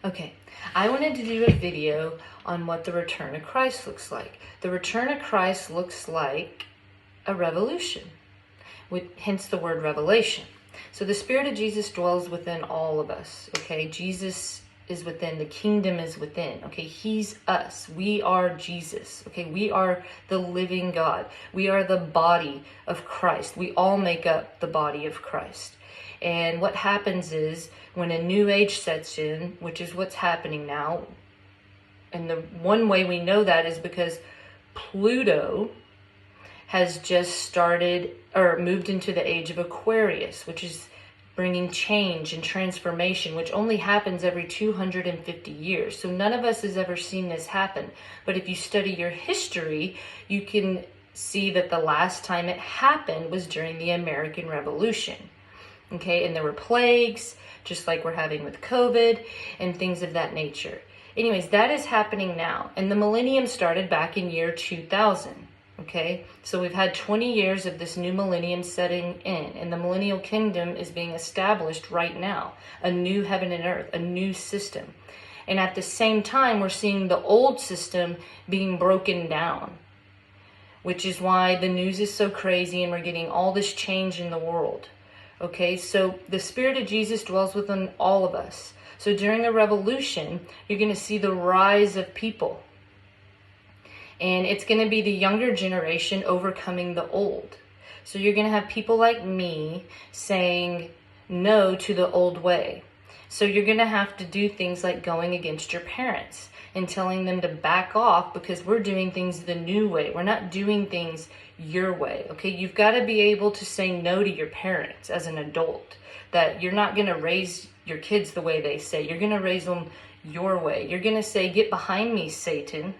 Okay, I wanted to do a video on what the return of Christ looks like. The return of Christ looks like a revolution, hence the word revelation. So the Spirit of Jesus dwells within all of us, okay? Jesus is within, the kingdom is within, okay? He's us. We are Jesus, okay? We are the living God. We are the body of Christ. We all make up the body of Christ. And what happens is when a new age sets in, which is what's happening now, and the one way we know that is because Pluto has just started or moved into the age of Aquarius, which is bringing change and transformation, which only happens every 250 years. So none of us has ever seen this happen. But if you study your history, you can see that the last time it happened was during the American Revolution. Okay, and there were plagues, just like we're having with COVID and things of that nature. Anyways, that is happening now. And the millennium started back in year 2000. Okay, so we've had 20 years of this new millennium setting in, and the millennial kingdom is being established right now. A new heaven and earth, a new system. And at the same time, we're seeing the old system being broken down, which is why the news is so crazy and we're getting all this change in the world. Okay, so the Spirit of Jesus dwells within all of us. So during a revolution, you're going to see the rise of people. And it's going to be the younger generation overcoming the old. So you're going to have people like me saying no to the old way. So you're going to have to do things like going against your parents and telling them to back off because we're doing things the new way. We're not doing things your way, okay? You've got to be able to say no to your parents as an adult, that you're not going to raise your kids the way they say. You're going to raise them your way. You're going to say, "Get behind me, Satan."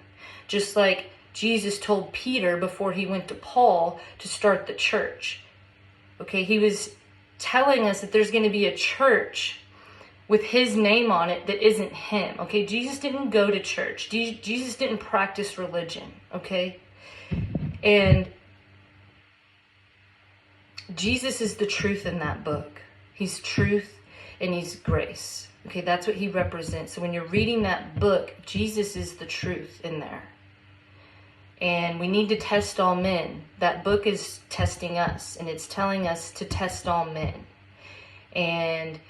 Just like Jesus told Peter before he went to Paul to start the church. Okay, he was telling us that there's going to be a church with his name on it that isn't him. Okay, Jesus didn't go to church. Jesus didn't practice religion. Okay, and Jesus is the truth in that book. He's truth and he's grace. Okay, that's what he represents. So when you're reading that book, Jesus is the truth in there. And we need to test all men. That book is testing us, and it's telling us to test all men. And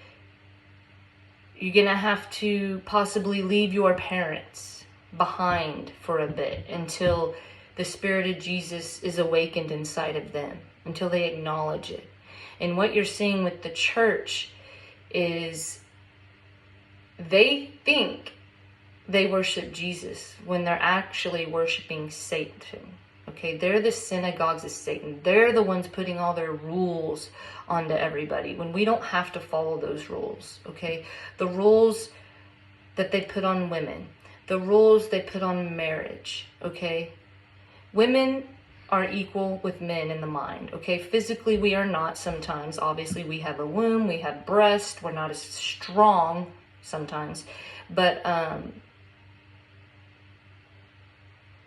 you're going to have to possibly leave your parents behind for a bit until the Spirit of Jesus is awakened inside of them, until they acknowledge it. And what you're seeing with the church is they think they worship Jesus when they're actually worshiping Satan. Okay, they're the synagogues of Satan. They're the ones putting all their rules onto everybody when we don't have to follow those rules. Okay, the rules that they put on women, the rules they put on marriage. Okay, women are equal with men in the mind. Okay, physically we are not sometimes. Obviously we have a womb, we have breast, we're not as strong sometimes, but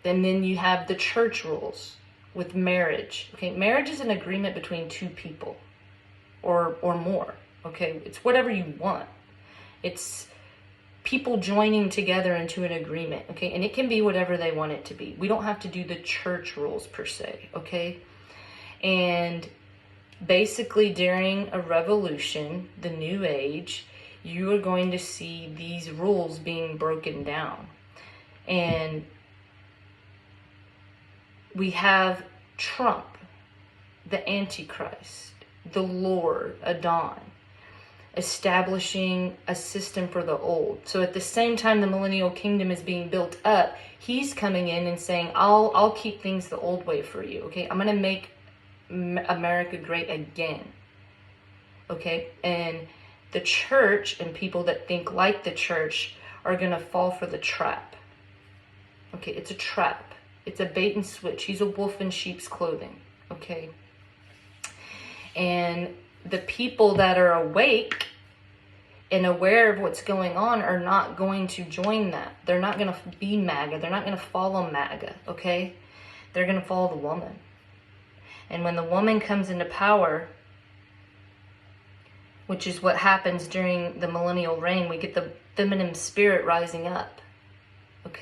and then you have the church rules with marriage. Okay, marriage is an agreement between two people or more. Okay, it's whatever you want. It's people joining together into an agreement. Okay, and it can be whatever they want it to be. We don't have to do the church rules per se. Okay, and basically during a revolution, the new age, you are going to see these rules being broken down. And we have Trump, the Antichrist, the Lord, Adon, establishing a system for the old. So at the same time the millennial kingdom is being built up, he's coming in and saying, I'll keep things the old way for you. Okay, I'm going to make America great again. Okay, and the church and people that think like the church are going to fall for the trap. Okay, it's a trap. It's a bait and switch. He's a wolf in sheep's clothing. Okay, and the people that are awake and aware of what's going on are not going to join that. They're not going to be MAGA. They're not going to follow MAGA. Okay, they're going to follow the woman. And when the woman comes into power, which is what happens during the millennial reign. We get the feminine spirit rising up. Okay.